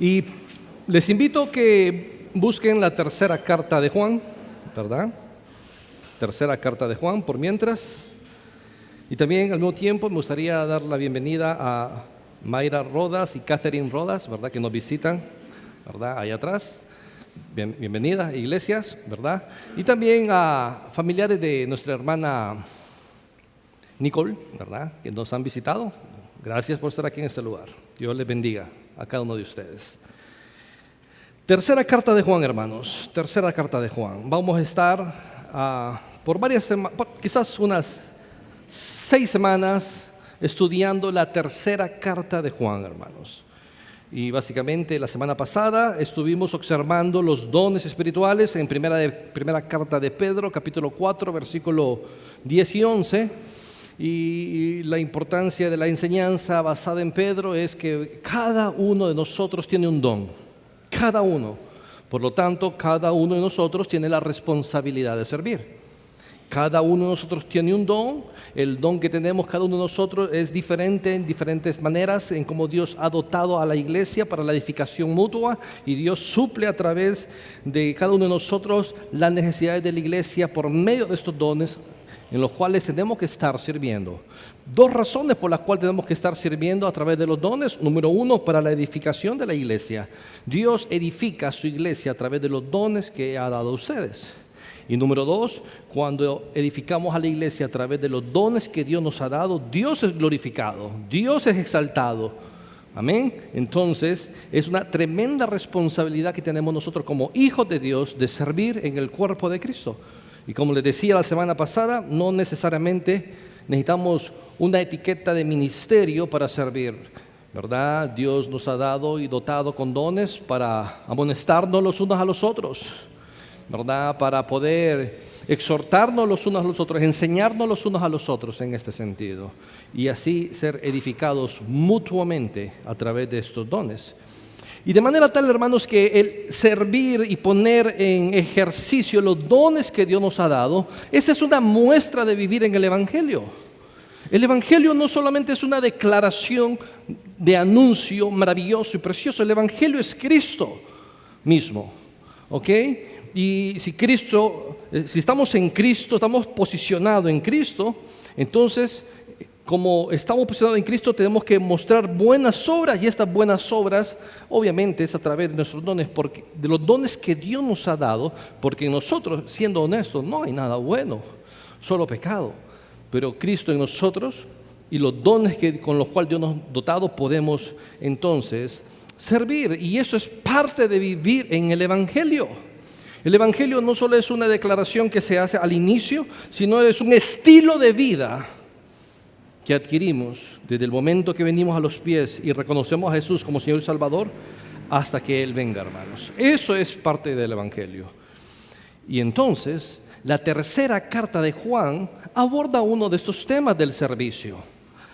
Y les invito a que busquen la tercera carta de Juan, ¿verdad? Tercera carta de Juan, por mientras. Y también al mismo tiempo me gustaría dar la bienvenida a Mayra Rodas y Catherine Rodas, ¿verdad? Que nos visitan, ¿verdad? Allá atrás. Bienvenidas, iglesias, ¿verdad? Y también a familiares de nuestra hermana Nicole, ¿verdad? Que nos han visitado. Gracias por estar aquí en este lugar. Dios les bendiga a cada uno de ustedes. Tercera carta de Juan, hermanos. Tercera carta de Juan. Vamos a estar por varias semanas, quizás unas 6 semanas, estudiando la tercera carta de Juan, hermanos. Y básicamente la semana pasada estuvimos observando los dones espirituales en primera carta de Pedro, capítulo 4, versículo 10 y 11. Y la importancia de la enseñanza basada en Pedro es que cada uno de nosotros tiene un don. Cada uno. Por lo tanto, cada uno de nosotros tiene la responsabilidad de servir. Cada uno de nosotros tiene un don. El don que tenemos cada uno de nosotros es diferente en diferentes maneras en cómo Dios ha dotado a la iglesia para la edificación mutua, y Dios suple a través de cada uno de nosotros las necesidades de la iglesia por medio de estos dones en los cuales tenemos que estar sirviendo. 2 razones por las cuales tenemos que estar sirviendo a través de los dones. Número 1, para la edificación de la iglesia. Dios edifica su iglesia a través de los dones que ha dado a ustedes. Y número 2, cuando edificamos a la iglesia a través de los dones que Dios nos ha dado, Dios es glorificado, Dios es exaltado. Amén. Entonces, es una tremenda responsabilidad que tenemos nosotros como hijos de Dios de servir en el cuerpo de Cristo. Y como les decía la semana pasada, no necesariamente necesitamos una etiqueta de ministerio para servir, ¿verdad? Dios nos ha dado y dotado con dones para amonestarnos los unos a los otros, ¿verdad? Para poder exhortarnos los unos a los otros, enseñarnos los unos a los otros en este sentido, y así ser edificados mutuamente a través de estos dones. Y de manera tal, hermanos, que el servir y poner en ejercicio los dones que Dios nos ha dado, esa es una muestra de vivir en el Evangelio. El Evangelio no solamente es una declaración de anuncio maravilloso y precioso, el Evangelio es Cristo mismo, ¿ok? Y si estamos en Cristo, estamos posicionados en Cristo, entonces, como estamos posicionados en Cristo, tenemos que mostrar buenas obras, y estas buenas obras obviamente es a través de nuestros dones, de los dones que Dios nos ha dado, porque nosotros, siendo honestos, no hay nada bueno, solo pecado. Pero Cristo en nosotros y los dones con los cuales Dios nos ha dotado, podemos entonces servir, y eso es parte de vivir en el Evangelio. El Evangelio no solo es una declaración que se hace al inicio, sino es un estilo de vida que adquirimos desde el momento que venimos a los pies y reconocemos a Jesús como Señor y Salvador hasta que Él venga, hermanos. Eso es parte del Evangelio. Y entonces, la tercera carta de Juan aborda uno de estos temas del servicio.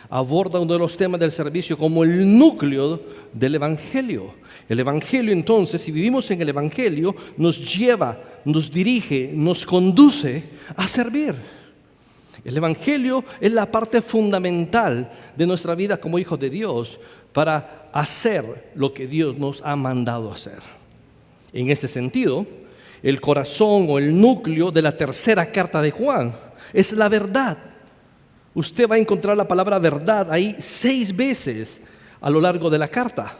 Aborda uno de los temas del servicio como el núcleo del Evangelio. El Evangelio, entonces, si vivimos en el Evangelio, nos lleva, nos dirige, nos conduce a servir. El Evangelio es la parte fundamental de nuestra vida como hijos de Dios para hacer lo que Dios nos ha mandado hacer. En este sentido, el corazón o el núcleo de la tercera carta de Juan es la verdad. Usted va a encontrar la palabra verdad ahí 6 veces a lo largo de la carta.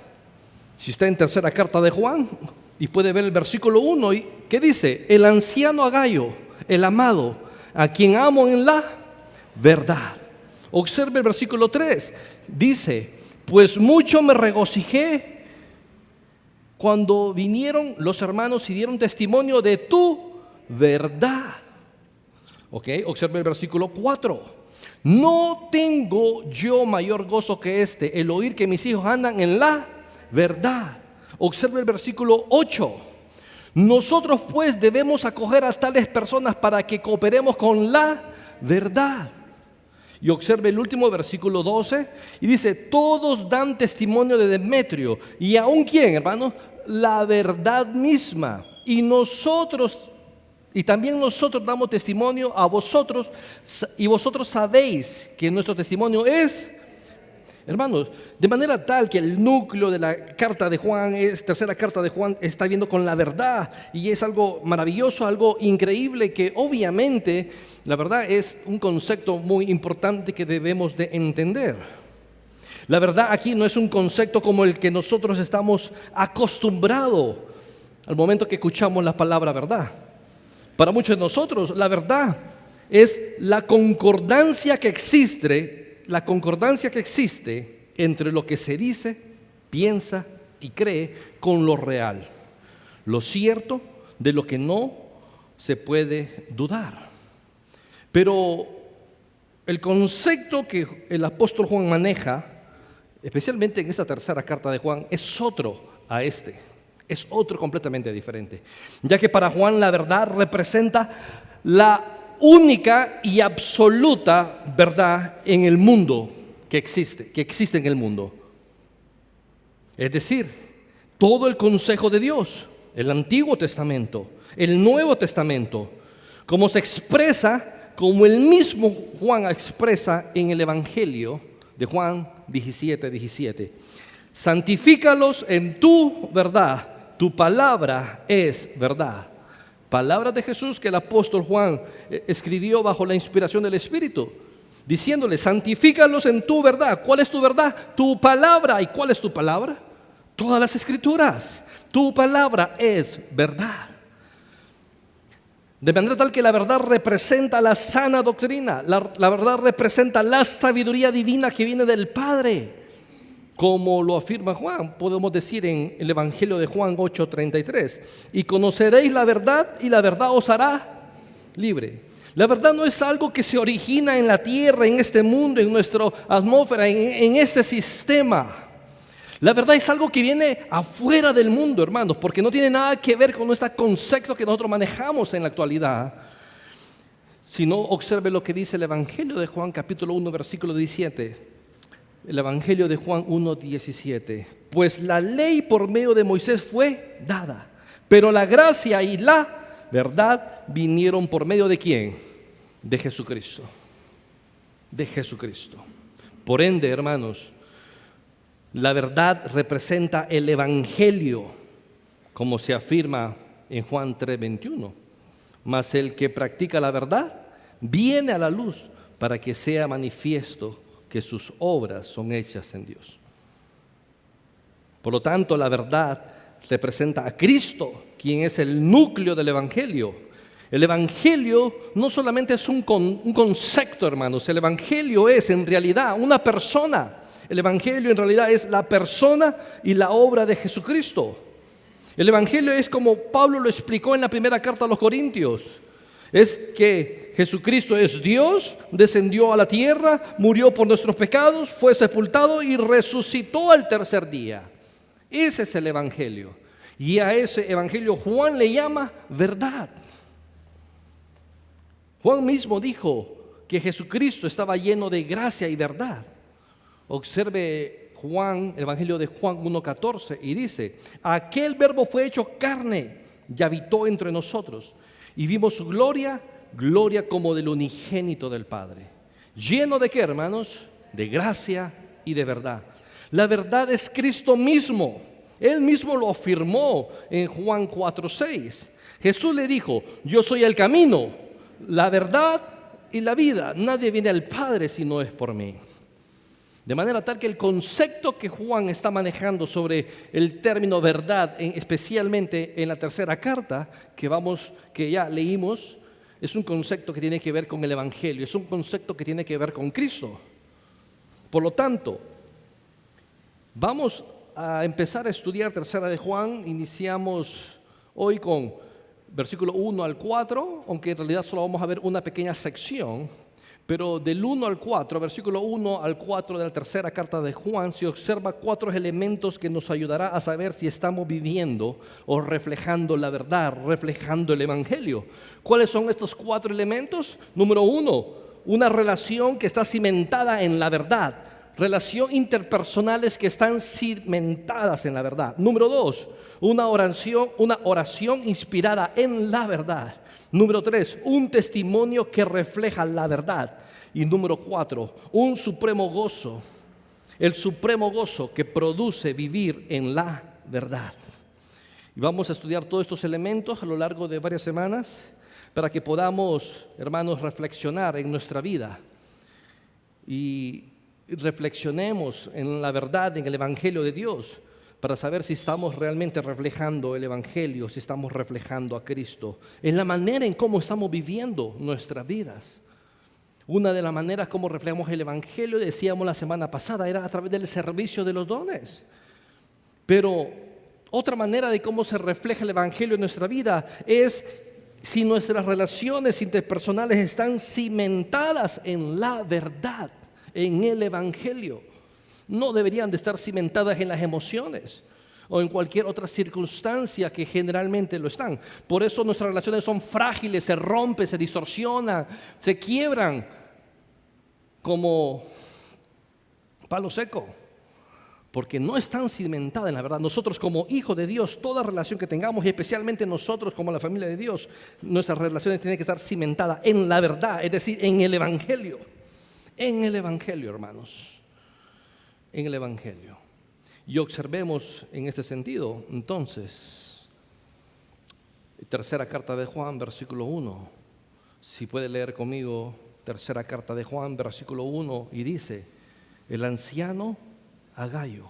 Si está en tercera carta de Juan y puede ver el versículo 1, ¿qué dice? El anciano Agayo, el amado, a quien amo en la verdad. Observe el versículo 3, dice: pues mucho me regocijé cuando vinieron los hermanos y dieron testimonio de tu verdad. Ok, observe el versículo 4. No tengo yo mayor gozo que este, el oír que mis hijos andan en la verdad. Observe el versículo 8. Nosotros pues debemos acoger a tales personas para que cooperemos con la verdad. Y observe el último versículo 12 y dice: todos dan testimonio de Demetrio, y aún quién, hermano, la verdad misma. Y también nosotros damos testimonio a vosotros, y vosotros sabéis que nuestro testimonio es Hermanos, de manera tal que el núcleo de la carta de Juan, tercera carta de Juan, está viendo con la verdad, y es algo maravilloso, algo increíble, que obviamente la verdad es un concepto muy importante que debemos de entender. La verdad aquí no es un concepto como el que nosotros estamos acostumbrados al momento que escuchamos la palabra verdad. Para muchos de nosotros la verdad es la concordancia que existe entre lo que se dice, piensa y cree con lo real, lo cierto de lo que no se puede dudar. Pero el concepto que el apóstol Juan maneja, especialmente en esta tercera carta de Juan, es otro es otro completamente diferente, ya que para Juan la verdad representa la única y absoluta verdad en el mundo que existe en el mundo. Es decir, todo el consejo de Dios, el Antiguo Testamento, el Nuevo Testamento, como se expresa, como el mismo Juan expresa en el Evangelio de Juan 17:17. Santifícalos en tu verdad, tu palabra es verdad. Palabras de Jesús que el apóstol Juan escribió bajo la inspiración del Espíritu, diciéndole: santifícalos en tu verdad. ¿Cuál es tu verdad? Tu palabra. ¿Y cuál es tu palabra? Todas las Escrituras. Tu palabra es verdad. De manera tal que la verdad representa la sana doctrina, la verdad representa la sabiduría divina que viene del Padre. Como lo afirma Juan, podemos decir en el Evangelio de Juan 8:33, y conoceréis la verdad y la verdad os hará libre. La verdad no es algo que se origina en la tierra, en este mundo, en nuestra atmósfera, en este sistema. La verdad es algo que viene afuera del mundo, hermanos, porque no tiene nada que ver con este concepto que nosotros manejamos en la actualidad. Si no, observe lo que dice el Evangelio de Juan capítulo 1 versículo 17. El Evangelio de Juan 1:17. Pues la ley por medio de Moisés fue dada, pero la gracia y la verdad vinieron por medio de ¿quién? De Jesucristo. De Jesucristo. Por ende, hermanos, la verdad representa el Evangelio, como se afirma en Juan 3:21. Mas el que practica la verdad viene a la luz para que sea manifiesto que sus obras son hechas en Dios. Por lo tanto, la verdad representa a Cristo, quien es el núcleo del Evangelio. El Evangelio no solamente es un concepto, hermanos. El Evangelio es en realidad una persona. El Evangelio en realidad es la persona y la obra de Jesucristo. El Evangelio es como Pablo lo explicó en la primera carta a los Corintios. Es que Jesucristo es Dios, descendió a la tierra, murió por nuestros pecados, fue sepultado y resucitó al tercer día. Ese es el Evangelio. Y a ese Evangelio Juan le llama verdad. Juan mismo dijo que Jesucristo estaba lleno de gracia y verdad. Observe Juan, el Evangelio de Juan 1:14, y dice: aquel verbo fue hecho carne y habitó entre nosotros, y vimos su gloria, gloria como del unigénito del Padre. ¿Lleno de qué, hermanos? De gracia y de verdad. La verdad es Cristo mismo. Él mismo lo afirmó en Juan 4:6. Jesús le dijo: yo soy el camino, la verdad y la vida. Nadie viene al Padre si no es por mí. De manera tal que el concepto que Juan está manejando sobre el término verdad, especialmente en la tercera carta que ya leímos, es un concepto que tiene que ver con el Evangelio, es un concepto que tiene que ver con Cristo. Por lo tanto, vamos a empezar a estudiar tercera de Juan. Iniciamos hoy con versículo 1 al 4, aunque en realidad solo vamos a ver una pequeña sección. Pero del 1 al 4, versículo 1 al 4 de la tercera carta de Juan, se observa 4 elementos que nos ayudará a saber si estamos viviendo o reflejando la verdad, reflejando el Evangelio. ¿Cuáles son estos 4 elementos? Número 1, una relación que está cimentada en la verdad. Relaciones interpersonales que están cimentadas en la verdad. Número 2, una oración inspirada en la verdad. Número 3, un testimonio que refleja la verdad. Y número 4, un supremo gozo el supremo gozo que produce vivir en la verdad. Y vamos a estudiar todos estos elementos a lo largo de varias semanas para que podamos, hermanos, reflexionar en nuestra vida y reflexionemos en la verdad, en el Evangelio de Dios, para saber si estamos realmente reflejando el Evangelio, si estamos reflejando a Cristo, en la manera en cómo estamos viviendo nuestras vidas. Una de las maneras como reflejamos el Evangelio, decíamos la semana pasada, era a través del servicio de los dones. Pero otra manera de cómo se refleja el Evangelio en nuestra vida es si nuestras relaciones interpersonales están cimentadas en la verdad, en el Evangelio. No deberían de estar cimentadas en las emociones o en cualquier otra circunstancia que generalmente lo están. Por eso nuestras relaciones son frágiles, se rompen, se distorsionan, se quiebran como palo seco, porque no están cimentadas en la verdad. Nosotros como hijos de Dios, toda relación que tengamos, y especialmente nosotros como la familia de Dios, nuestras relaciones tienen que estar cimentadas en la verdad, es decir, en el Evangelio. En el Evangelio, hermanos. En el Evangelio. Y observemos en este sentido, entonces, tercera carta de Juan, versículo 1. Si puede leer conmigo, tercera carta de Juan, versículo 1, y dice: el anciano Agayo,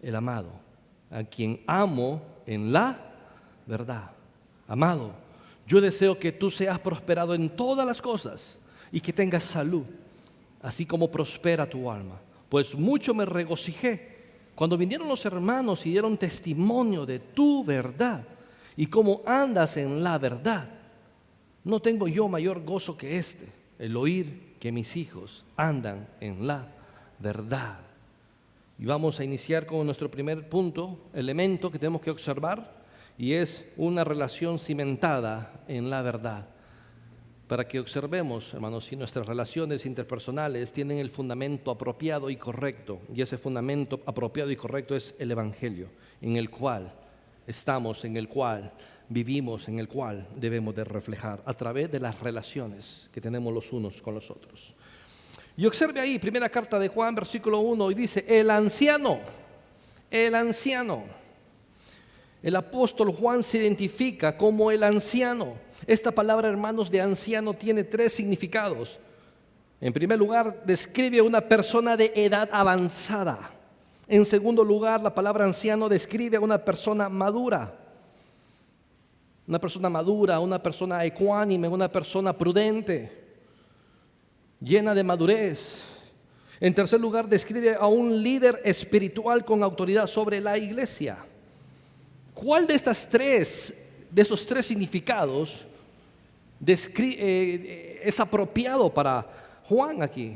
el amado, a quien amo en la verdad. Amado, yo deseo que tú seas prosperado en todas las cosas y que tengas salud, así como prospera tu alma. Pues mucho me regocijé cuando vinieron los hermanos y dieron testimonio de tu verdad y cómo andas en la verdad. No tengo yo mayor gozo que este, el oír que mis hijos andan en la verdad. Y vamos a iniciar con nuestro primer punto, elemento que tenemos que observar, y es una relación cimentada en la verdad. Para que observemos, hermanos, si nuestras relaciones interpersonales tienen el fundamento apropiado y correcto, y ese fundamento apropiado y correcto es el Evangelio, en el cual estamos, en el cual vivimos, en el cual debemos de reflejar a través de las relaciones que tenemos los unos con los otros. Y observe ahí, primera carta de Juan, versículo 1, y dice: el anciano, el anciano. El apóstol Juan se identifica como el anciano. Esta palabra, hermanos, de anciano tiene tres significados. En primer lugar, describe a una persona de edad avanzada. En segundo lugar, la palabra anciano describe a una persona madura. Una persona ecuánime, una persona prudente, llena de madurez. En tercer lugar, describe a un líder espiritual con autoridad sobre la iglesia. ¿Cuál de estos tres significados es apropiado para Juan aquí,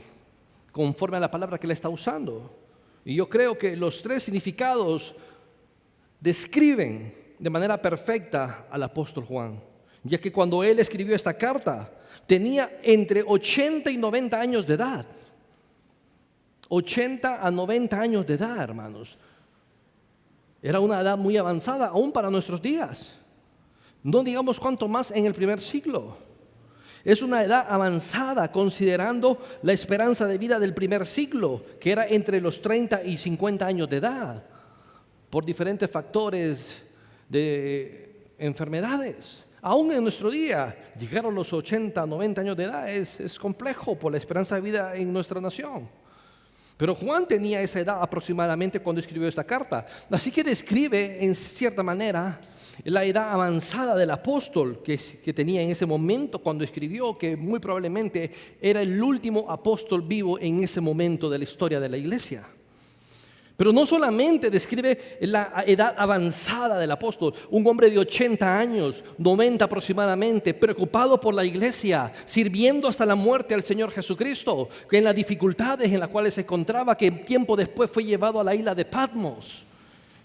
conforme a la palabra que le está usando? Y yo creo que los tres significados describen de manera perfecta al apóstol Juan, ya que cuando él escribió esta carta tenía entre 80 y 90 años de edad. 80 a 90 años de edad, hermanos. Era una edad muy avanzada, aún para nuestros días. No digamos cuánto más en el primer siglo. Es una edad avanzada considerando la esperanza de vida del primer siglo, que era entre los 30 y 50 años de edad, por diferentes factores de enfermedades. Aún en nuestro día, llegar a los 80, 90 años de edad es complejo por la esperanza de vida en nuestra nación. Pero Juan tenía esa edad aproximadamente cuando escribió esta carta. Así que describe en cierta manera la edad avanzada del apóstol que tenía en ese momento cuando escribió, que muy probablemente era el último apóstol vivo en ese momento de la historia de la iglesia. Pero no solamente describe la edad avanzada del apóstol, un hombre de 80 años, 90 aproximadamente, preocupado por la iglesia, sirviendo hasta la muerte al Señor Jesucristo, que en las dificultades en las cuales se encontraba, que tiempo después fue llevado a la isla de Patmos.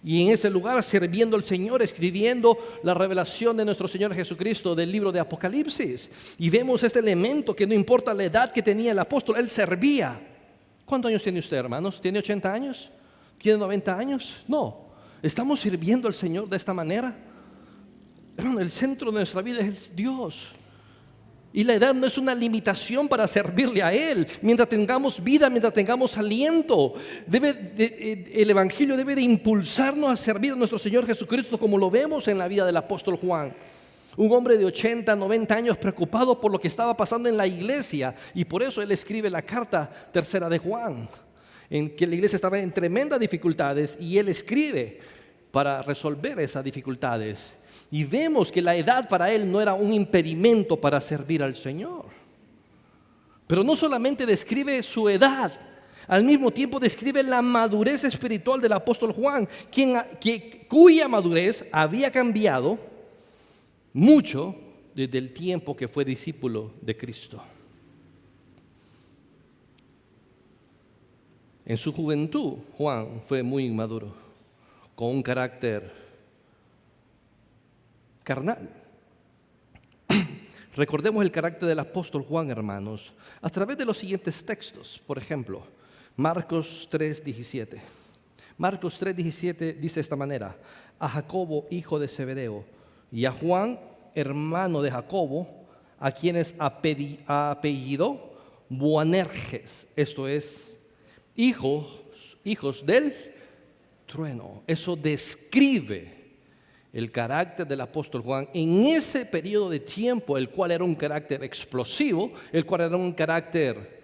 Y en ese lugar, sirviendo al Señor, escribiendo la revelación de nuestro Señor Jesucristo del libro de Apocalipsis. Y vemos este elemento que no importa la edad que tenía el apóstol, él servía. ¿Cuántos años tiene usted, hermanos? ¿Tiene 80 años? ¿Tiene 90 años? No. ¿Estamos sirviendo al Señor de esta manera? Hermano, el centro de nuestra vida es Dios. Y la edad no es una limitación para servirle a Él. Mientras tengamos vida, mientras tengamos aliento, el Evangelio debe de impulsarnos a servir a nuestro Señor Jesucristo, como lo vemos en la vida del apóstol Juan. Un hombre de 80, 90 años preocupado por lo que estaba pasando en la iglesia. Y por eso él escribe la carta tercera de Juan, en que la iglesia estaba en tremendas dificultades y él escribe para resolver esas dificultades. Y vemos que la edad para él no era un impedimento para servir al Señor. Pero no solamente describe su edad, al mismo tiempo describe la madurez espiritual del apóstol Juan, cuya madurez había cambiado mucho desde el tiempo que fue discípulo de Cristo. En su juventud, Juan fue muy inmaduro, con un carácter carnal. Recordemos el carácter del apóstol Juan, hermanos, a través de los siguientes textos. Por ejemplo, Marcos 3:17. Marcos 3:17 dice de esta manera: a Jacobo, hijo de Zebedeo, y a Juan, hermano de Jacobo, a quienes apellidó Boanerges, esto es, hijos del trueno. Eso describe el carácter del apóstol Juan en ese periodo de tiempo, el cual era un carácter explosivo, el cual era un carácter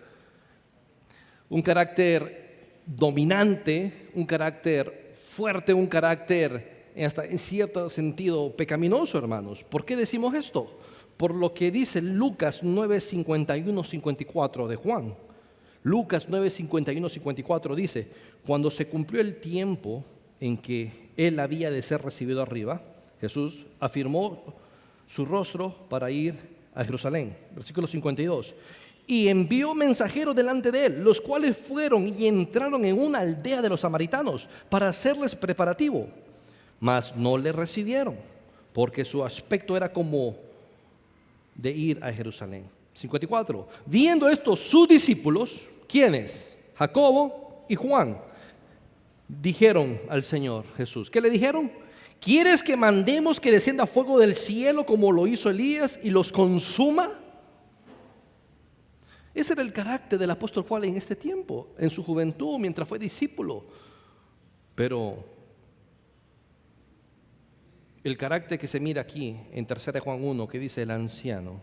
dominante, un carácter fuerte, un carácter hasta en cierto sentido pecaminoso, hermanos. ¿Por qué decimos esto? Por lo que dice Lucas 9:51-54 de Juan. Lucas 9:51-54 dice: cuando se cumplió el tiempo en que él había de ser recibido arriba, Jesús afirmó su rostro para ir a Jerusalén. Versículo 52. Y envió mensajeros delante de él, los cuales fueron y entraron en una aldea de los samaritanos para hacerles preparativo. Mas no le recibieron, porque su aspecto era como de ir a Jerusalén. 54. Viendo esto, sus discípulos, ¿quiénes? Jacobo y Juan, dijeron al Señor Jesús. ¿Qué le dijeron? ¿Quieres que mandemos que descienda fuego del cielo como lo hizo Elías y los consuma? Ese era el carácter del apóstol Juan en este tiempo, en su juventud, mientras fue discípulo. Pero el carácter que se mira aquí en 3 Juan 1, que dice el anciano,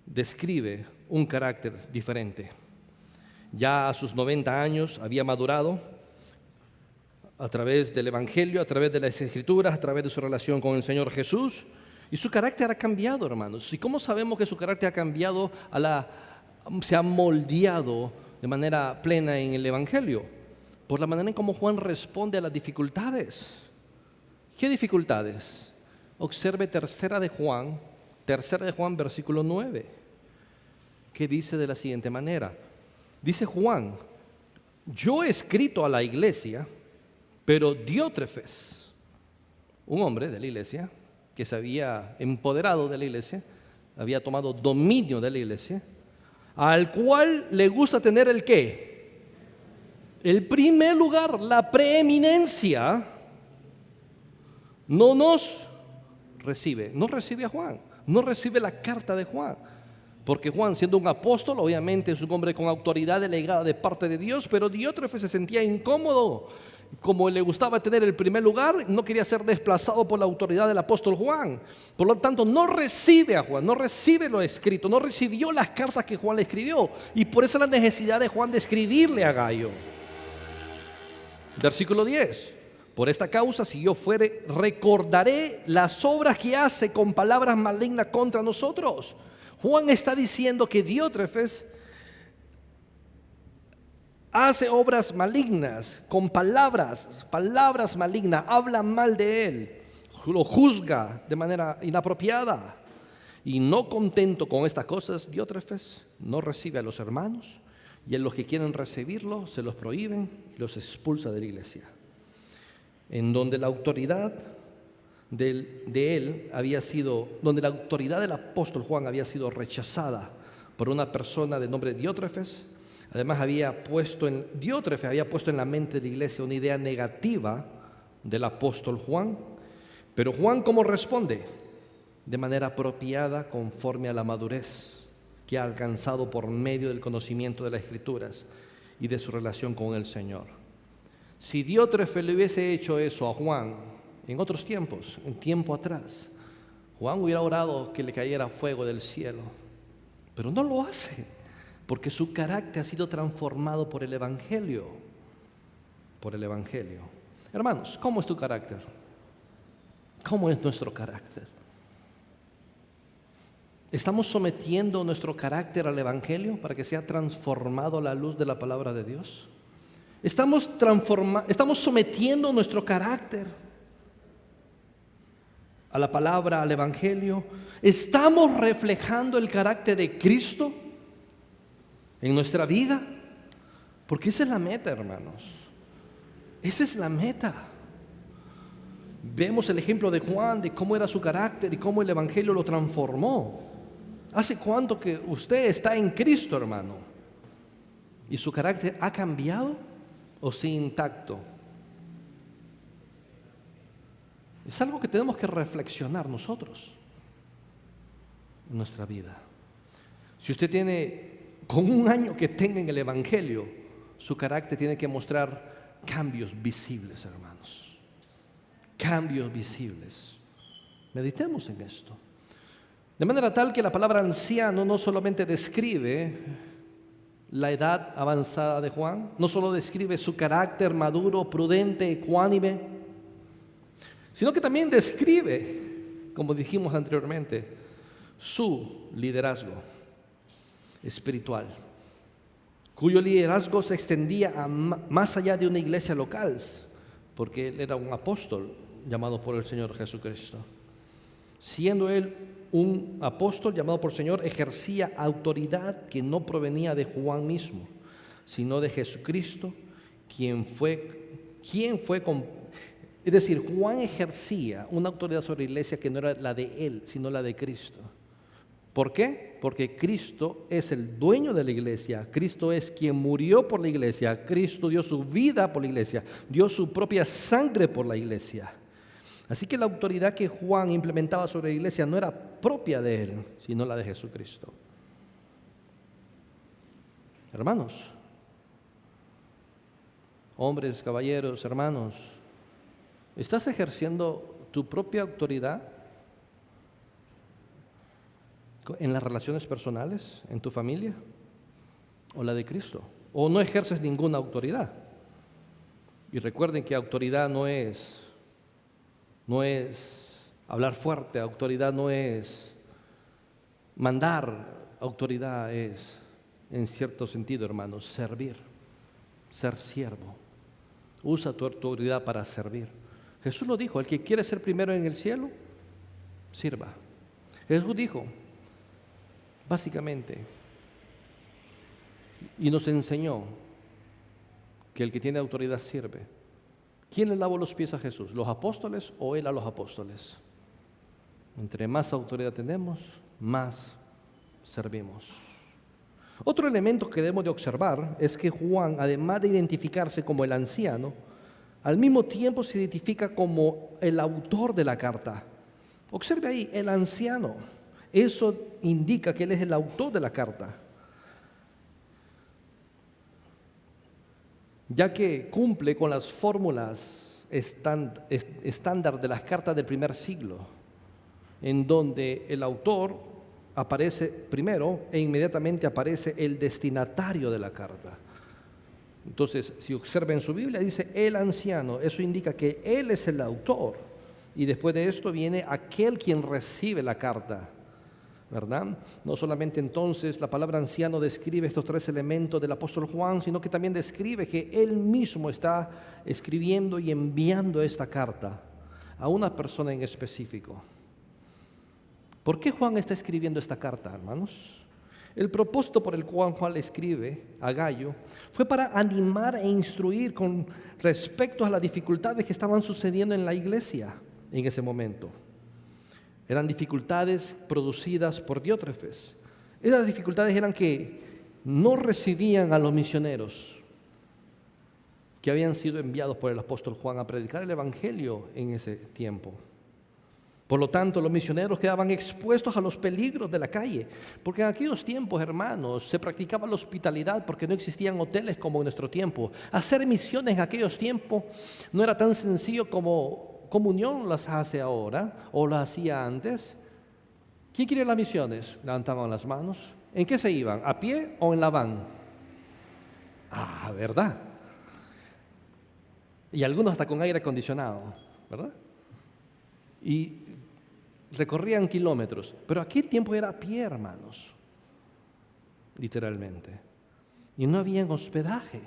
describe un carácter diferente. Ya a sus 90 años había madurado a través del Evangelio, a través de las Escrituras, a través de su relación con el Señor Jesús. Y su carácter ha cambiado, hermanos. ¿Y cómo sabemos que su carácter ha cambiado? Se ha moldeado de manera plena en el Evangelio. Por la manera en cómo Juan responde a las dificultades. ¿Qué dificultades? Observe 3 de Juan, versículo 9, que dice de la siguiente manera. Dice Juan: yo he escrito a la iglesia, pero Diótrefes, un hombre de la iglesia, que se había empoderado de la iglesia, había tomado dominio de la iglesia, al cual le gusta tener ¿el qué? El primer lugar, la preeminencia, no nos recibe. No recibe a Juan, no recibe la carta de Juan. Porque Juan, siendo un apóstol, obviamente es un hombre con autoridad delegada de parte de Dios, pero Diótrefes se sentía incómodo. Como le gustaba tener el primer lugar, no quería ser desplazado por la autoridad del apóstol Juan. Por lo tanto, no recibe a Juan, no recibe lo escrito, no recibió las cartas que Juan le escribió. Y por eso la necesidad de Juan de escribirle a Gayo. Versículo 10. Por esta causa, si yo fuere, recordaré las obras que hace con palabras malignas contra nosotros. Juan está diciendo que Diótrefes hace obras malignas, con palabras malignas, habla mal de él, lo juzga de manera inapropiada. Y no contento con estas cosas, Diótrefes no recibe a los hermanos, y a los que quieren recibirlo se los prohíben y los expulsa de la iglesia. En donde la autoridad donde la autoridad del apóstol Juan había sido rechazada por una persona de nombre Diótrefes. Además Diótrefes había puesto en la mente de la iglesia una idea negativa del apóstol Juan. Pero Juan, ¿cómo responde? de manera apropiada conforme a la madurez que ha alcanzado por medio del conocimiento de las Escrituras y de su relación con el Señor. Si Diótrefe le hubiese hecho eso a Juan en otros tiempos, en tiempo atrás, Juan hubiera orado que le cayera fuego del cielo, pero no lo hace, porque su carácter ha sido transformado por el Evangelio. Por el Evangelio. Hermanos, ¿cómo es tu carácter? ¿Cómo es nuestro carácter? ¿Estamos sometiendo nuestro carácter al Evangelio para que sea transformado a la luz de la palabra de Dios? ¿Estamos sometiendo nuestro carácter a la palabra, al Evangelio? ¿Estamos reflejando el carácter de Cristo en nuestra vida? Porque esa es la meta, hermanos. Esa es la meta. Vemos el ejemplo de Juan, de cómo era su carácter y cómo el Evangelio lo transformó. ¿Hace cuánto que usted está en Cristo, hermano? ¿Y su carácter ha cambiado o sigue intacto? Es algo que tenemos que reflexionar nosotros en nuestra vida. Si usted tiene, con un año que tenga en el Evangelio, su carácter tiene que mostrar cambios visibles, hermanos. Cambios visibles. Meditemos en esto. De manera tal que la palabra anciano no solamente describe la edad avanzada de Juan, no solo describe su carácter maduro, prudente, ecuánime, sino que también describe, como dijimos anteriormente, su liderazgo espiritual, cuyo liderazgo se extendía más allá de una iglesia local, porque él era un apóstol llamado por el Señor Jesucristo. Siendo él un apóstol llamado por el Señor, ejercía autoridad que no provenía de Juan mismo, sino de Jesucristo, es decir, Juan ejercía una autoridad sobre la iglesia que no era la de él, sino la de Cristo. ¿Por qué? Porque Cristo es el dueño de la iglesia, Cristo es quien murió por la iglesia, Cristo dio su vida por la iglesia, dio su propia sangre por la iglesia. Así que la autoridad que Juan implementaba sobre la iglesia no era propia de él, sino la de Jesucristo. Hermanos, hombres, caballeros, hermanos, ¿estás ejerciendo tu propia autoridad en las relaciones personales, en tu familia, o la de Cristo? ¿O no ejerces ninguna autoridad? Y recuerden que autoridad no es hablar fuerte, autoridad no es mandar, autoridad es, en cierto sentido, hermanos, servir, ser siervo. Usa tu autoridad para servir. Jesús lo dijo, el que quiere ser primero en el cielo, sirva. Jesús dijo, básicamente, y nos enseñó que el que tiene autoridad sirve. ¿Quién le lavó los pies a Jesús? ¿Los apóstoles o él a los apóstoles? Entre más autoridad tenemos, más servimos. Otro elemento que debemos de observar es que Juan, además de identificarse como el anciano, al mismo tiempo se identifica como el autor de la carta. Observe ahí, el anciano. Eso indica que él es el autor de la carta, ya que cumple con las fórmulas estándar de las cartas del primer siglo, en donde el autor aparece primero e inmediatamente aparece el destinatario de la carta. Entonces, si observan su Biblia, dice el anciano, eso indica que él es el autor, y después de esto viene aquel quien recibe la carta, ¿verdad? No solamente entonces la palabra anciano describe estos tres elementos del apóstol Juan, sino que también describe que él mismo está escribiendo y enviando esta carta a una persona en específico. ¿Por qué Juan está escribiendo esta carta, hermanos? El propósito por el cual Juan le escribe a Gayo fue para animar e instruir con respecto a las dificultades que estaban sucediendo en la iglesia en ese momento. Eran dificultades producidas por Diótrefes. Esas dificultades eran que no recibían a los misioneros que habían sido enviados por el apóstol Juan a predicar el evangelio en ese tiempo. Por lo tanto, los misioneros quedaban expuestos a los peligros de la calle, porque en aquellos tiempos, hermanos, se practicaba la hospitalidad porque no existían hoteles como en nuestro tiempo. Hacer misiones en aquellos tiempos no era tan sencillo como Comunión las hace ahora o las hacía antes. ¿Quién quiere las misiones? Levantaban las manos. ¿En qué se iban? ¿A pie o en la van? Ah, ¿verdad? Y algunos hasta con aire acondicionado, ¿verdad? Y recorrían kilómetros, pero aquel tiempo era a pie, hermanos, literalmente. Y no había hospedaje.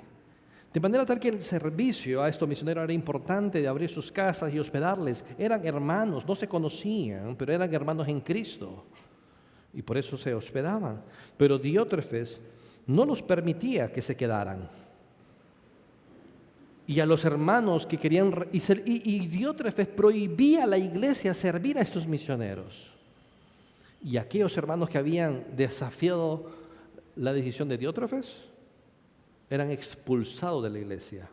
De manera tal que el servicio a estos misioneros era importante, de abrir sus casas y hospedarles. Eran hermanos, no se conocían, pero eran hermanos en Cristo. Y por eso se hospedaban. Pero Diótrefes no los permitía que se quedaran. Y a los hermanos que querían, y Diótrefes prohibía a la iglesia servir a estos misioneros. Y aquellos hermanos que habían desafiado la decisión de Diótrefes eran expulsados de la iglesia.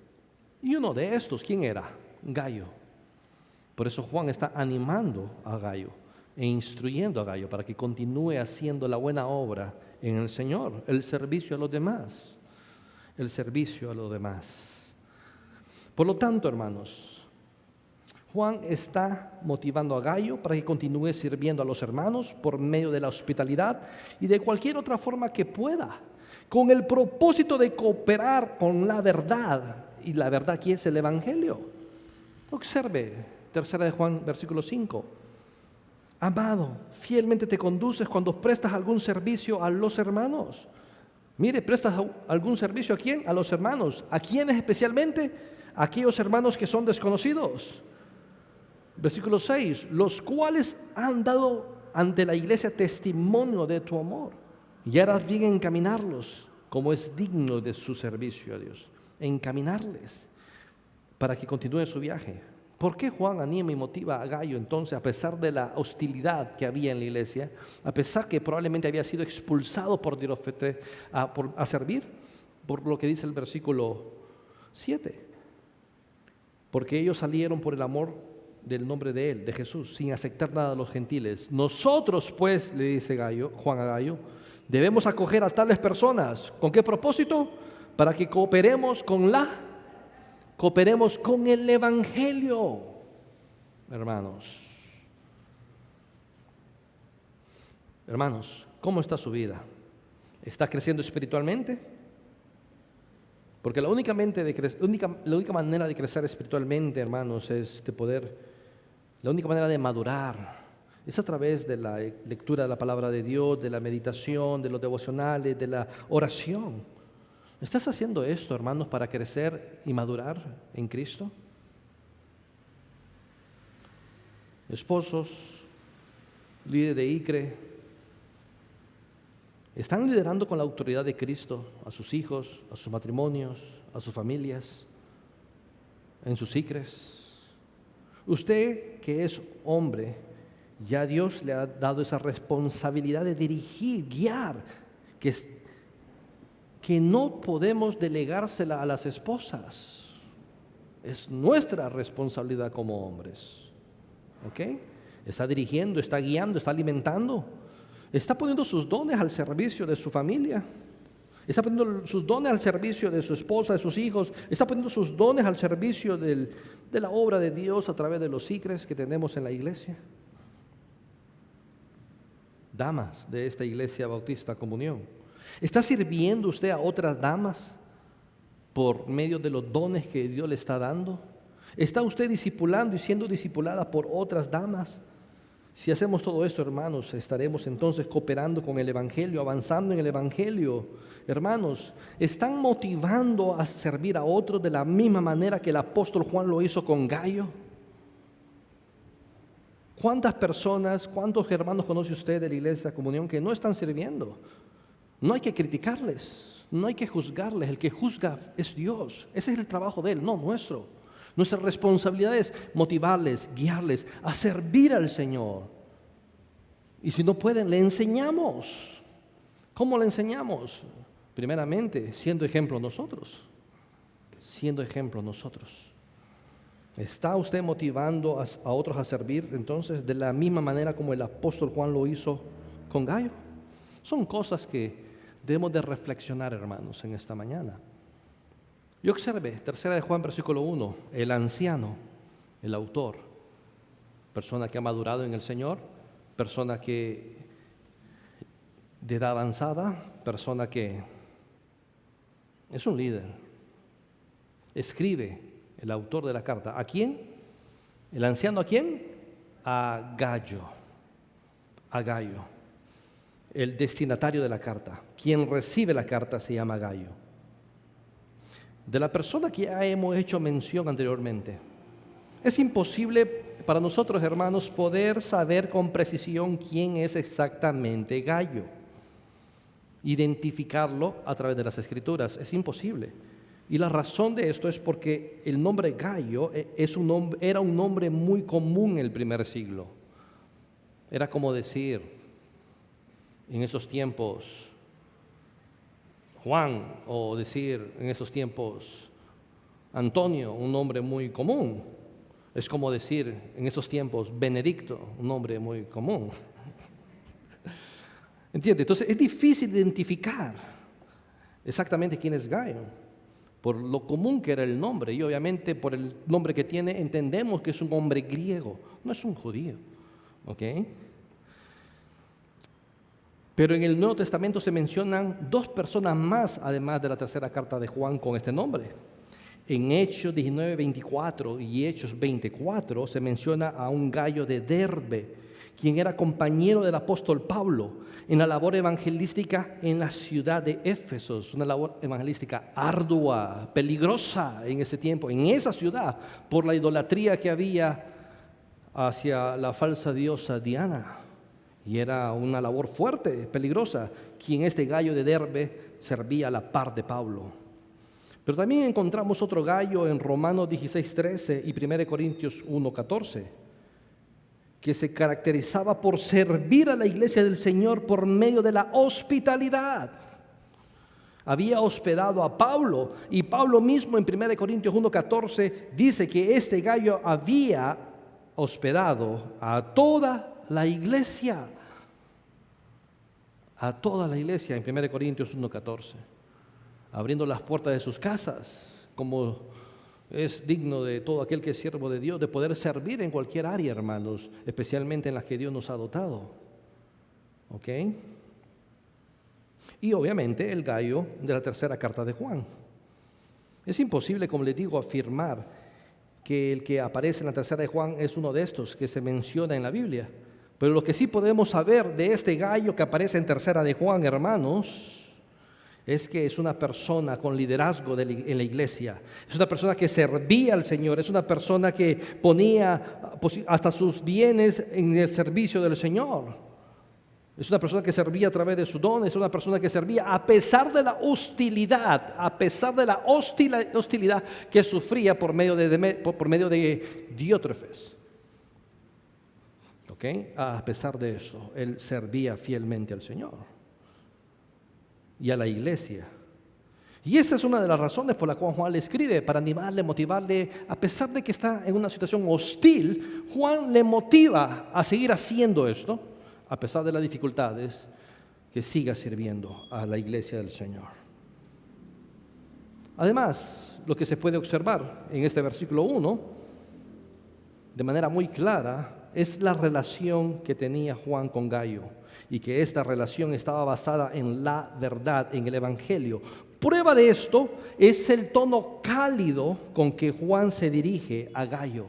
Y uno de estos, ¿quién era? Gayo. Por eso Juan está animando a Gayo e instruyendo a Gayo para que continúe haciendo la buena obra en el Señor, el servicio a los demás. El servicio a los demás. Por lo tanto, hermanos, Juan está motivando a Gayo para que continúe sirviendo a los hermanos por medio de la hospitalidad y de cualquier otra forma que pueda, con el propósito de cooperar con la verdad. Y la verdad aquí es el Evangelio. Observe, 3 de Juan, versículo 5. Amado, fielmente te conduces cuando prestas algún servicio a los hermanos. Mire, prestas algún servicio ¿a quién? A los hermanos. ¿A quiénes especialmente? A aquellos hermanos que son desconocidos. Versículo 6. Los cuales han dado ante la iglesia testimonio de tu amor. Y harás bien encaminarlos, como es digno de su servicio a Dios. Encaminarles para que continúe su viaje. ¿Por qué Juan anima y motiva a Gayo entonces, a pesar de la hostilidad que había en la iglesia, a pesar que probablemente había sido expulsado por Diótrefes a servir? Por lo que dice el versículo 7. Porque ellos salieron por el amor del nombre de él, de Jesús, sin aceptar nada de los gentiles. Nosotros pues, le dice Juan a Gayo, debemos acoger a tales personas. ¿Con qué propósito? Para que cooperemos con el Evangelio, hermanos. Hermanos, ¿cómo está su vida? ¿Está creciendo espiritualmente? Porque la única manera de crecer espiritualmente, hermanos, la única manera de madurar es a través de la lectura de la palabra de Dios, de la meditación, de los devocionales, de la oración. ¿Estás haciendo esto, hermanos, para crecer y madurar en Cristo? Esposos, líderes de ICRE, ¿están liderando con la autoridad de Cristo a sus hijos, a sus matrimonios, a sus familias, en sus ICRES? Usted que es hombre, ya Dios le ha dado esa responsabilidad de dirigir, guiar, que no podemos delegársela a las esposas. Es nuestra responsabilidad como hombres. ¿Ok? Está dirigiendo, está guiando, está alimentando. Está poniendo sus dones al servicio de su familia. Está poniendo sus dones al servicio de su esposa, de sus hijos. Está poniendo sus dones al servicio de la obra de Dios a través de los ICRES que tenemos en la iglesia. Damas de esta iglesia bautista Comunión, ¿está sirviendo usted a otras damas por medio de los dones que Dios le está dando? ¿Está usted discipulando y siendo discipulada por otras damas? Si hacemos todo esto, hermanos, estaremos entonces cooperando con el Evangelio, avanzando en el Evangelio. Hermanos, ¿están motivando a servir a otros de la misma manera que el apóstol Juan lo hizo con Gayo? ¿Cuántas personas, cuántos hermanos conoce usted de la iglesia Comunión que no están sirviendo? No hay que criticarles, no hay que juzgarles. El que juzga es Dios. Ese es el trabajo de Él, no nuestro. Nuestra responsabilidad es motivarles, guiarles a servir al Señor. Y si no pueden, le enseñamos. ¿Cómo le enseñamos? Primeramente, siendo ejemplo nosotros. Siendo ejemplo nosotros. ¿Está usted motivando a otros a servir entonces de la misma manera como el apóstol Juan lo hizo con Gayo? Son cosas que debemos de reflexionar, hermanos, en esta mañana. Y observe, 3 de Juan, versículo 1, el anciano, el autor, persona que ha madurado en el Señor, persona que de edad avanzada, persona que es un líder, escribe, el autor de la carta. ¿A quién? ¿El anciano a quién? A Gayo. A Gayo. El destinatario de la carta. Quien recibe la carta se llama Gayo. De la persona que ya hemos hecho mención anteriormente. Es imposible para nosotros, hermanos, poder saber con precisión quién es exactamente Gayo. Identificarlo a través de las Escrituras. Es imposible. Y la razón de esto es porque el nombre Gayo era un nombre muy común en el primer siglo. Era como decir en esos tiempos Juan, o decir en esos tiempos Antonio, un nombre muy común. Es como decir en esos tiempos Benedicto, un nombre muy común. ¿Entiende? Entonces es difícil identificar exactamente quién es Gayo, por lo común que era el nombre, y obviamente por el nombre que tiene entendemos que es un hombre griego, no es un judío. ¿Ok? Pero en el Nuevo Testamento se mencionan 2 personas más, además de la tercera carta de Juan, con este nombre. En Hechos 19:24 y Hechos 24 se menciona a un Gayo de Derbe, quien era compañero del apóstol Pablo en la labor evangelística en la ciudad de Éfeso, una labor evangelística ardua, peligrosa en ese tiempo, en esa ciudad, por la idolatría que había hacia la falsa diosa Diana. Y era una labor fuerte, peligrosa, quien este Gayo de Derbe servía a la par de Pablo. Pero también encontramos otro Gayo en Romanos 16:13 y 1 Corintios 1:14, que se caracterizaba por servir a la iglesia del Señor por medio de la hospitalidad. Había hospedado a Pablo, y Pablo mismo en 1 Corintios 1:14 dice que este Gayo había hospedado a toda la iglesia. A toda la iglesia en 1 Corintios 1:14, abriendo las puertas de sus casas, como es digno de todo aquel que es siervo de Dios, de poder servir en cualquier área, hermanos, especialmente en las que Dios nos ha dotado. ¿Ok? Y obviamente el Gayo de la tercera carta de Juan. Es imposible, como les digo, afirmar que el que aparece en la tercera de Juan es uno de estos que se menciona en la Biblia. Pero lo que sí podemos saber de este Gayo que aparece en tercera de Juan, hermanos, es que es una persona con liderazgo en la iglesia. Es una persona que servía al Señor. Es una persona que ponía hasta sus bienes en el servicio del Señor. Es una persona que servía a través de su don. Es una persona que servía a pesar de la hostilidad, que sufría por medio de Diótrefes. ¿Ok? A pesar de eso, él servía fielmente al Señor y a la iglesia. Y esa es una de las razones por la cual Juan le escribe, para animarle, motivarle. A pesar de que está en una situación hostil, Juan le motiva a seguir haciendo esto, a pesar de las dificultades, que siga sirviendo a la iglesia del Señor. Además, lo que se puede observar en este versículo 1, de manera muy clara, es la relación que tenía Juan con Gayo, y que esta relación estaba basada en la verdad, en el Evangelio. Prueba de esto es el tono cálido con que Juan se dirige a Gayo,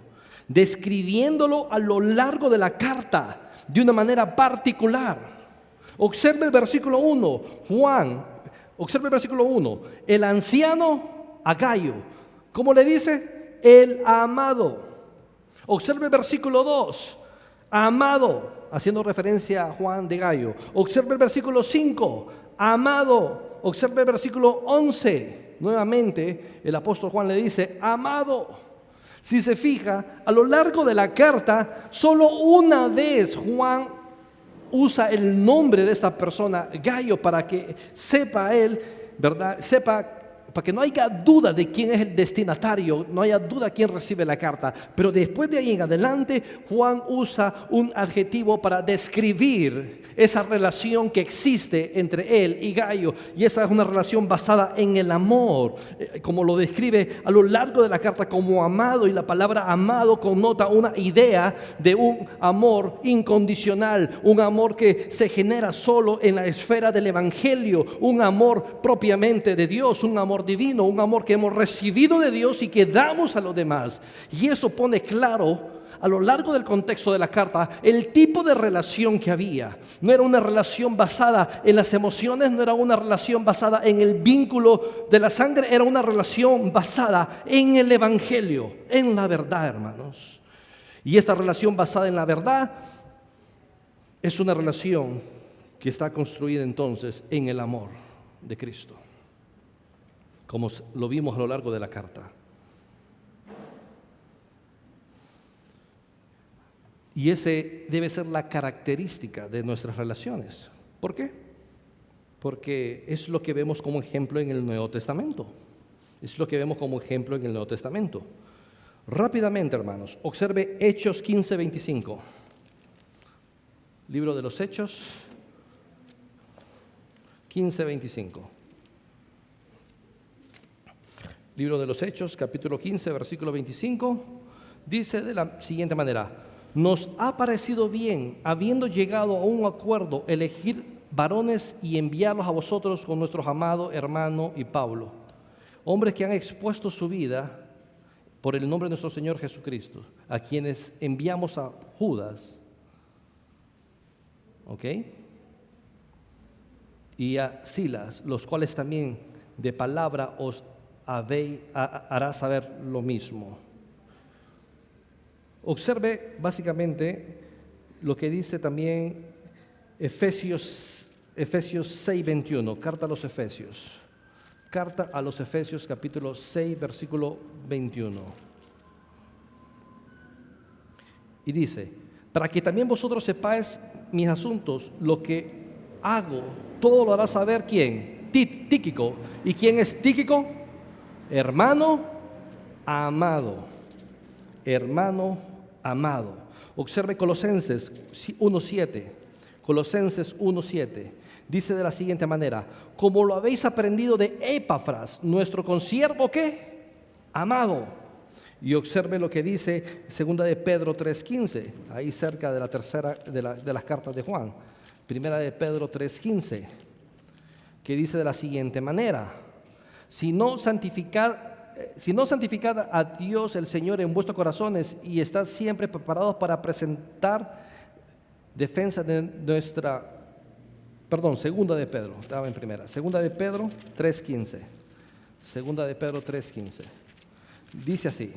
describiéndolo a lo largo de la carta de una manera particular. Observe el versículo 1, observe el versículo 1, el anciano a Gayo. ¿Cómo le dice? El amado. Observe el versículo 2, amado, haciendo referencia a Juan de Gayo. Observe el versículo 5, amado. Observe el versículo 11, nuevamente el apóstol Juan le dice, amado. Si se fija, a lo largo de la carta, solo una vez Juan usa el nombre de esta persona, Gayo, para que sepa él, ¿verdad? Sepa para que no haya duda de quién es el destinatario, no haya duda quién recibe la carta. Pero después de ahí en adelante, Juan usa un adjetivo para describir esa relación que existe entre él y Gayo. Y esa es una relación basada en el amor, como lo describe a lo largo de la carta como amado. Y la palabra amado connota una idea de un amor incondicional, un amor que se genera solo en la esfera del evangelio, un amor propiamente de Dios, un amor divino, un amor que hemos recibido de Dios y que damos a los demás. Y eso pone claro a lo largo del contexto de la carta el tipo de relación que había. No era una relación basada en las emociones, no era una relación basada en el vínculo de la sangre, era una relación basada en el evangelio, en la verdad, hermanos. Y esta relación basada en la verdad es una relación que está construida entonces en el amor de Cristo, como lo vimos a lo largo de la carta. Y ese debe ser la característica de nuestras relaciones. ¿Por qué? Porque es lo que vemos como ejemplo en el Nuevo Testamento. Es lo que vemos como ejemplo en el Nuevo Testamento. Rápidamente, hermanos, observe Hechos 15:25. Libro de los Hechos 15:25. Libro de los Hechos, capítulo 15, versículo 25, dice de la siguiente manera: nos ha parecido bien, habiendo llegado a un acuerdo, elegir varones y enviarlos a vosotros con nuestro amado hermano y Pablo, hombres que han expuesto su vida por el nombre de nuestro Señor Jesucristo, a quienes enviamos a Judas, ¿ok?, y a Silas, los cuales también de palabra os hará saber lo mismo. Observe básicamente lo que dice también Efesios 6:21, carta a los Efesios. Carta a los Efesios, capítulo 6, versículo 21. Y dice: para que también vosotros sepáis mis asuntos, lo que hago, todo lo hará saber ¿quién? Tíquico. ¿Y quién es Tíquico? Hermano amado. Hermano amado. Observe Colosenses 1:7. Colosenses 1:7. Dice de la siguiente manera: como lo habéis aprendido de Epafras, nuestro consiervo, ¿qué? Amado. Y observe lo que dice segunda de Pedro 3:15, ahí cerca de la tercera de las cartas de Juan. Primera de Pedro 3:15, que dice de la siguiente manera: si no santificad a Dios el Señor en vuestros corazones y estad siempre preparados para presentar defensa de nuestra... segunda de Pedro, estaba en primera. Segunda de Pedro 3:15. Segunda de Pedro 3:15. Dice así.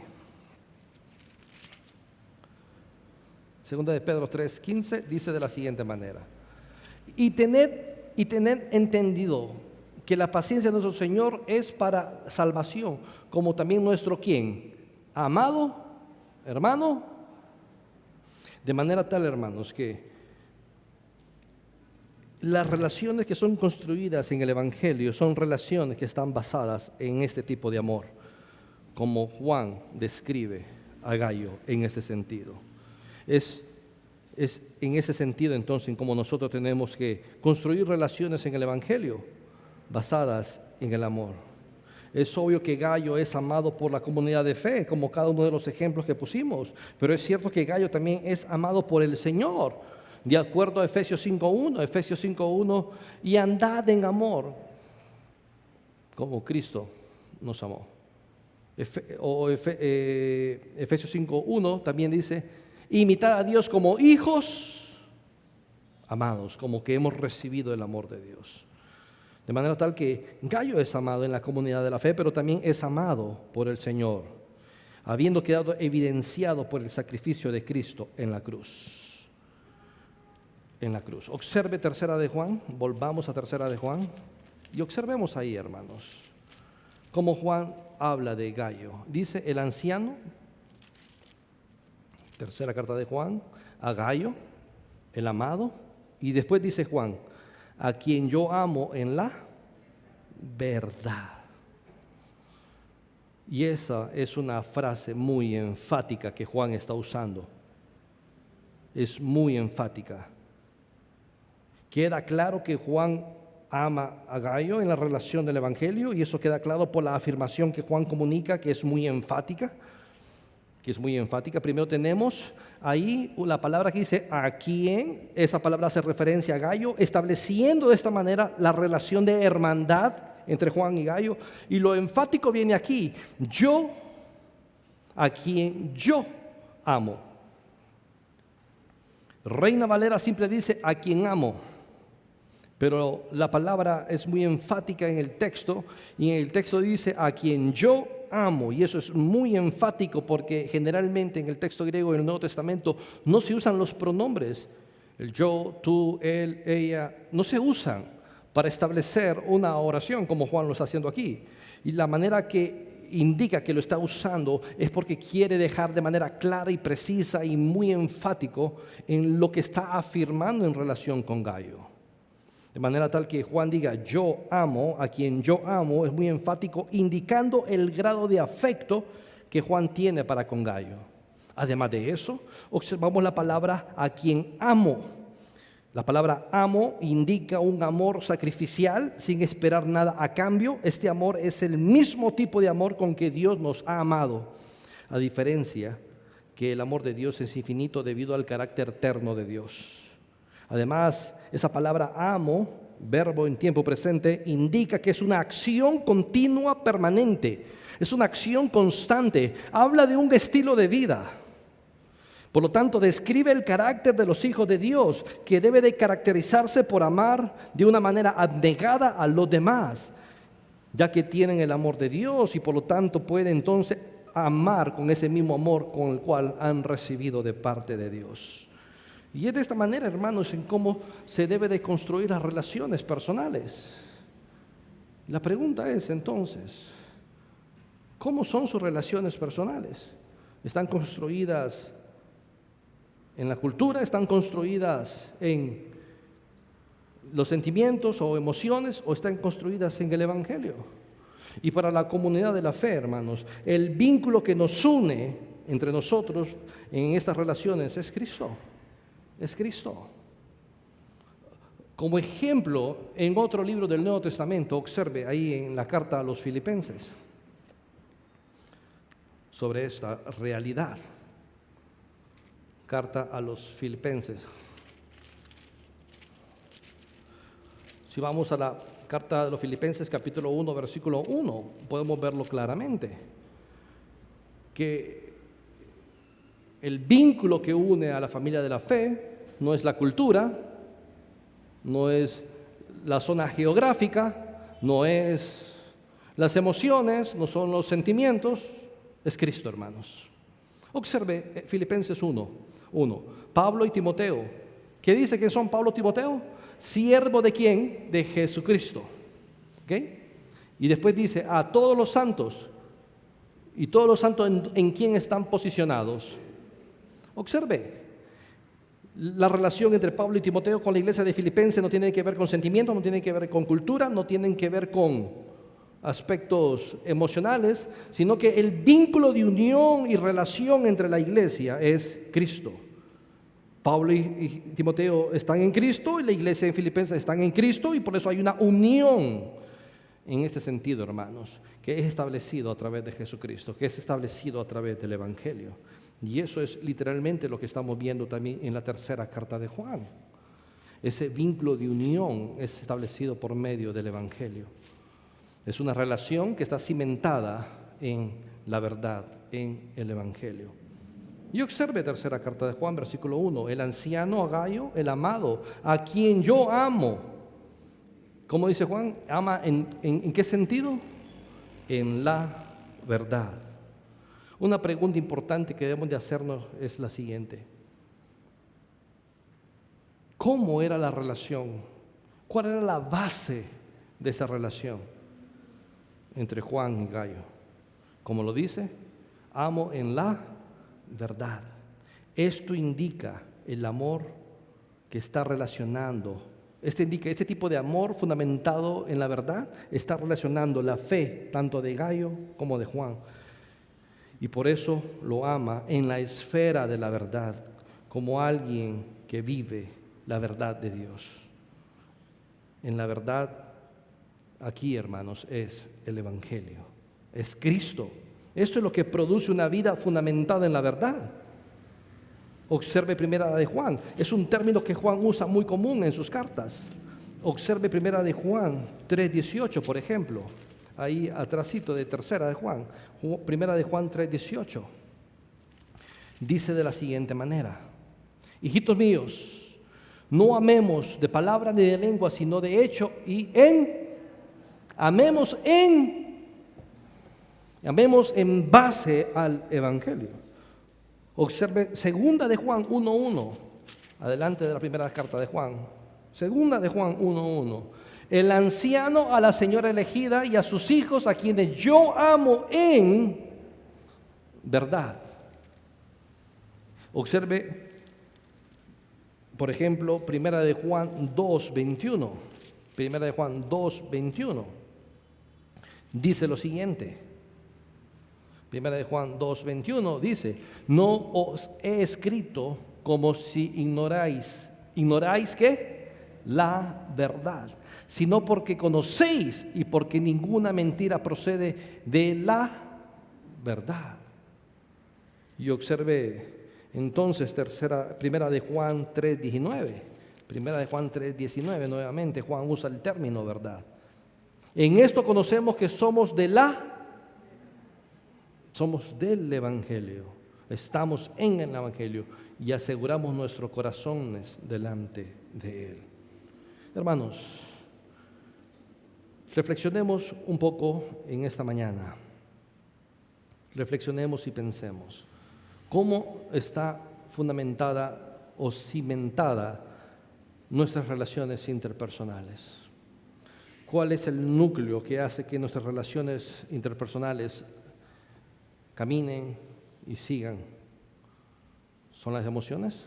Segunda de Pedro 3:15 dice de la siguiente manera: y tened entendido que la paciencia de nuestro Señor es para salvación, como también nuestro ¿quién? Amado hermano. De manera tal, hermanos, que las relaciones que son construidas en el Evangelio son relaciones que están basadas en este tipo de amor, como Juan describe a Gayo en este sentido. Es en ese sentido entonces en cómo nosotros tenemos que construir relaciones en el Evangelio basadas en el amor. Es obvio que Gayo es amado por la comunidad de fe, como cada uno de los ejemplos que pusimos, pero es cierto que Gayo también es amado por el Señor, de acuerdo a Efesios 5:1, y andad en amor como Cristo nos amó. Efesios 5:1 también dice: imitad a Dios como hijos amados, como que hemos recibido el amor de Dios. De manera tal que Gayo es amado en la comunidad de la fe, pero también es amado por el Señor, habiendo quedado evidenciado por el sacrificio de Cristo en la cruz. En la cruz. Observe tercera de Juan, volvamos a tercera de Juan y observemos ahí, hermanos, cómo Juan habla de Gayo. Dice el anciano, tercera carta de Juan, a Gayo, el amado, y después dice Juan: a quien yo amo en la verdad. Y esa es una frase muy enfática que Juan está usando. Es muy enfática. Queda claro que Juan ama a Gayo en la relación del Evangelio, y eso queda claro por la afirmación que Juan comunica, que es muy enfática. Primero tenemos ahí la palabra que dice a quién. Esa palabra hace referencia a Gayo, estableciendo de esta manera la relación de hermandad entre Juan y Gayo. Y lo enfático viene aquí: yo, a quien yo amo. Reina Valera simple dice a quien amo, pero la palabra es muy enfática en el texto, y en el texto dice a quien yo amo, y eso es muy enfático porque generalmente en el texto griego del Nuevo Testamento no se usan los pronombres, el yo, tú, él, ella, no se usan para establecer una oración como Juan lo está haciendo aquí. Y la manera que indica que lo está usando es porque quiere dejar de manera clara y precisa y muy enfático en lo que está afirmando en relación con Gayo. De manera tal que Juan diga yo amo, a quien yo amo, es muy enfático, indicando el grado de afecto que Juan tiene para con Gayo. Además de eso, observamos la palabra a quien amo. La palabra amo indica un amor sacrificial sin esperar nada a cambio. Este amor es el mismo tipo de amor con que Dios nos ha amado, a diferencia que el amor de Dios es infinito debido al carácter eterno de Dios. Además, esa palabra amo, verbo en tiempo presente, indica que es una acción continua, permanente. Es una acción constante. Habla de un estilo de vida. Por lo tanto, describe el carácter de los hijos de Dios, que debe de caracterizarse por amar de una manera abnegada a los demás, ya que tienen el amor de Dios y por lo tanto pueden entonces amar con ese mismo amor con el cual han recibido de parte de Dios. Y es de esta manera, hermanos, en cómo se debe de construir las relaciones personales. La pregunta es entonces, ¿cómo son sus relaciones personales? ¿Están construidas en la cultura? ¿Están construidas en los sentimientos o emociones? ¿O están construidas en el Evangelio? Y para la comunidad de la fe, hermanos, el vínculo que nos une entre nosotros en estas relaciones es Cristo. Es Cristo. Como ejemplo, en otro libro del Nuevo Testamento, observe ahí en la carta a los Filipenses sobre esta realidad. Carta a los Filipenses. Si vamos a la carta de los Filipenses, capítulo 1, versículo 1, podemos verlo claramente. Que el vínculo que une a la familia de la fe no es la cultura, no es la zona geográfica, no es las emociones, no son los sentimientos, es Cristo, hermanos. Observe Filipenses 1. Pablo y Timoteo. ¿Qué dice que son Pablo y Timoteo? Siervo de ¿quién? De Jesucristo. ¿Okay? Y después dice a todos los santos. ¿Y todos los santos en quién están posicionados? Observe. La relación entre Pablo y Timoteo con la iglesia de Filipenses no tiene que ver con sentimientos, no tiene que ver con cultura, no tienen que ver con aspectos emocionales, sino que el vínculo de unión y relación entre la iglesia es Cristo. Pablo y Timoteo están en Cristo y la iglesia en Filipenses están en Cristo, y por eso hay una unión en este sentido, hermanos, que es establecido a través de Jesucristo, que es establecido a través del Evangelio. Y eso es literalmente lo que estamos viendo también en la tercera carta de Juan. Ese vínculo de unión es establecido por medio del Evangelio. Es una relación que está cimentada en la verdad, en el Evangelio. Y observe tercera carta de Juan, versículo 1. El anciano Gayo, el amado, a quien yo amo. ¿Cómo dice Juan? ¿Ama en qué sentido? En la verdad. Una pregunta importante que debemos de hacernos es la siguiente. ¿Cómo era la relación? ¿Cuál era la base de esa relación entre Juan y Gayo? Como lo dice, amo en la verdad. Esto indica el amor que está relacionando. Este tipo de amor fundamentado en la verdad está relacionando la fe tanto de Gayo como de Juan y por eso lo ama en la esfera de la verdad, como alguien que vive la verdad de Dios. En la verdad, aquí, hermanos, es el Evangelio, es Cristo. Esto es lo que produce una vida fundamentada en la verdad. Observe Primera de Juan, es un término que Juan usa muy común en sus cartas. Observe Primera de Juan 3:18, por ejemplo, ahí atrásito de Tercera de Juan, Primera de Juan 3:18. Dice de la siguiente manera: hijitos míos, no amemos de palabra ni de lengua, sino de hecho y amemos en base al Evangelio. Observe Segunda de Juan 1:1, adelante de la primera carta de Juan. Segunda de Juan 1:1. El anciano a la señora elegida y a sus hijos, a quienes yo amo en verdad. Observe, por ejemplo, Primera de Juan 2:21. Primera de Juan 2:21. Dice lo siguiente. Primera de Juan 2:21 dice: no os he escrito como si ignoráis. ¿Ignoráis qué? La verdad, sino porque conocéis y porque ninguna mentira procede de la verdad. Y observe entonces Primera de Juan 3:19. Primera de Juan 3:19, nuevamente Juan usa el término verdad. En esto conocemos que somos del Evangelio, estamos en el Evangelio y aseguramos nuestros corazones delante de Él. Hermanos, reflexionemos un poco en esta mañana. Reflexionemos y pensemos cómo está fundamentada o cimentada nuestras relaciones interpersonales. ¿Cuál es el núcleo que hace que nuestras relaciones interpersonales caminen y sigan? ¿Son las emociones?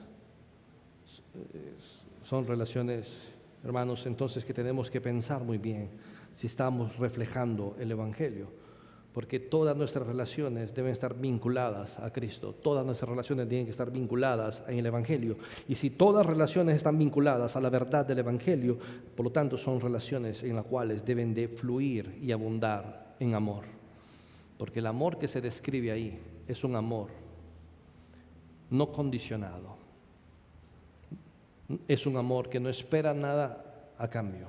Son relaciones, hermanos, entonces que tenemos que pensar muy bien si estamos reflejando el Evangelio, porque todas nuestras relaciones deben estar vinculadas a Cristo, todas nuestras relaciones tienen que estar vinculadas en el Evangelio, y si todas relaciones están vinculadas a la verdad del Evangelio, por lo tanto son relaciones en las cuales deben de fluir y abundar en amor. Porque el amor que se describe ahí es un amor no condicionado. Es un amor que no espera nada a cambio.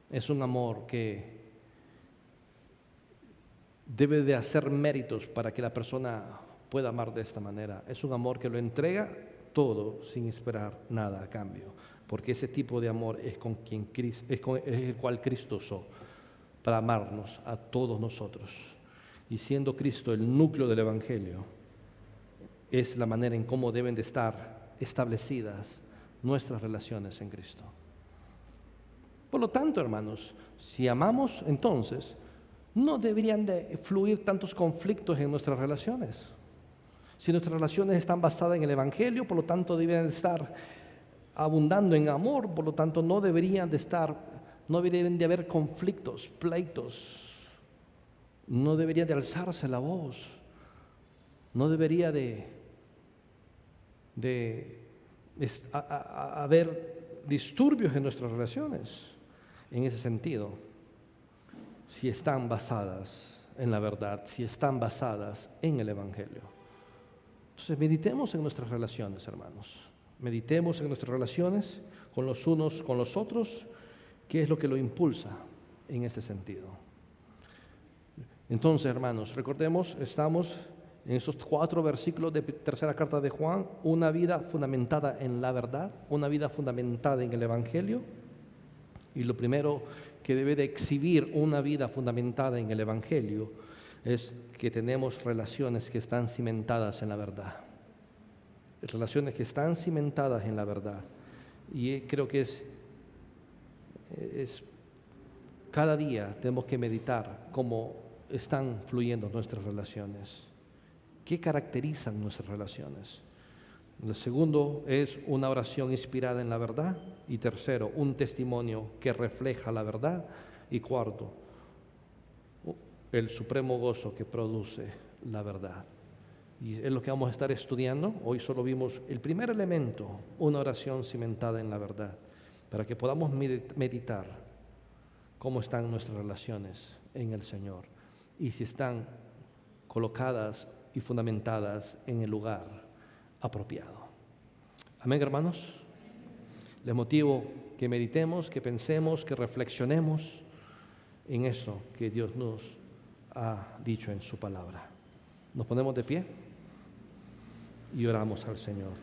Es un amor que debe de hacer méritos para que la persona pueda amar de esta manera. Es un amor que lo entrega todo sin esperar nada a cambio. Porque ese tipo de amor es el cual Cristo usó para amarnos a todos nosotros. Y siendo Cristo el núcleo del Evangelio, es la manera en cómo deben de estar establecidas nuestras relaciones en Cristo. Por lo tanto, hermanos, si amamos, entonces, no deberían de fluir tantos conflictos en nuestras relaciones. Si nuestras relaciones están basadas en el Evangelio, por lo tanto, deberían de estar abundando en amor, por lo tanto, no deberían de haber conflictos, pleitos. No debería de alzarse la voz, no debería de haber disturbios en nuestras relaciones en ese sentido, si están basadas en la verdad, si están basadas en el Evangelio. Entonces meditemos en nuestras relaciones, hermanos, meditemos en nuestras relaciones con los unos con los otros, qué es lo que lo impulsa en este sentido. Entonces, hermanos, recordemos, estamos en esos 4 versículos de tercera carta de Juan, una vida fundamentada en la verdad, una vida fundamentada en el Evangelio. Y lo primero que debe de exhibir una vida fundamentada en el Evangelio es que tenemos relaciones que están cimentadas en la verdad. Relaciones que están cimentadas en la verdad. Y creo que es cada día tenemos que meditar cómo están fluyendo nuestras relaciones. ¿Qué caracterizan nuestras relaciones? El segundo es una oración inspirada en la verdad. Y tercero, un testimonio que refleja la verdad. Y cuarto, el supremo gozo que produce la verdad. Y es lo que vamos a estar estudiando. Hoy solo vimos el primer elemento, una oración cimentada en la verdad, para que podamos meditar cómo están nuestras relaciones en el Señor y si están colocadas y fundamentadas en el lugar apropiado. Amén, hermanos. Les motivo que meditemos, que pensemos, que reflexionemos en eso que Dios nos ha dicho en su palabra. Nos ponemos de pie y oramos al Señor.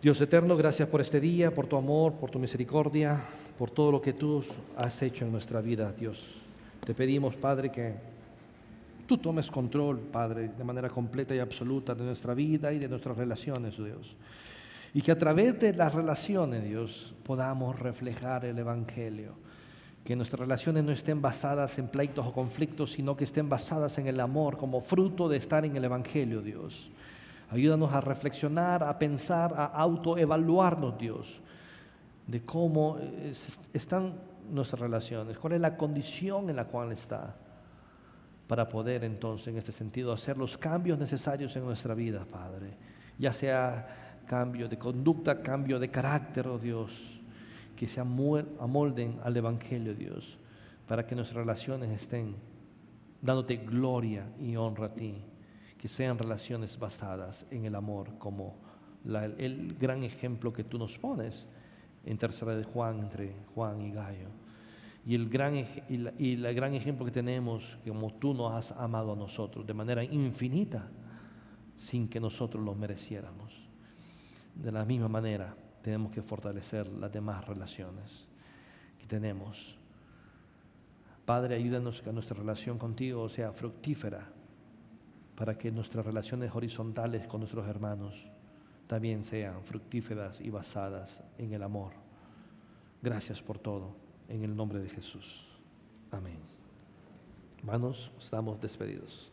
Dios eterno, gracias por este día, por tu amor, por tu misericordia, por todo lo que tú has hecho en nuestra vida, Dios. Te pedimos, Padre, que tú tomes control, Padre, de manera completa y absoluta de nuestra vida y de nuestras relaciones, Dios. Y que a través de las relaciones, Dios, podamos reflejar el Evangelio. Que nuestras relaciones no estén basadas en pleitos o conflictos, sino que estén basadas en el amor como fruto de estar en el Evangelio, Dios. Ayúdanos a reflexionar, a pensar, a autoevaluarnos, Dios, de cómo están nuestras relaciones, cuál es la condición en la cual está, para poder entonces, en este sentido, hacer los cambios necesarios en nuestra vida, Padre. Ya sea cambio de conducta, cambio de carácter, oh Dios, que se amolden al Evangelio, Dios, para que nuestras relaciones estén dándote gloria y honra a ti, que sean relaciones basadas en el amor, como el gran ejemplo que tú nos pones en Tercera de Juan, entre Juan y Gallo, y el gran ejemplo que tenemos, como tú nos has amado a nosotros de manera infinita, sin que nosotros lo mereciéramos. De la misma manera tenemos que fortalecer las demás relaciones que tenemos. Padre, ayúdanos que nuestra relación contigo sea fructífera, para que nuestras relaciones horizontales con nuestros hermanos también sean fructíferas y basadas en el amor. Gracias por todo, en el nombre de Jesús. Amén. Hermanos, estamos despedidos.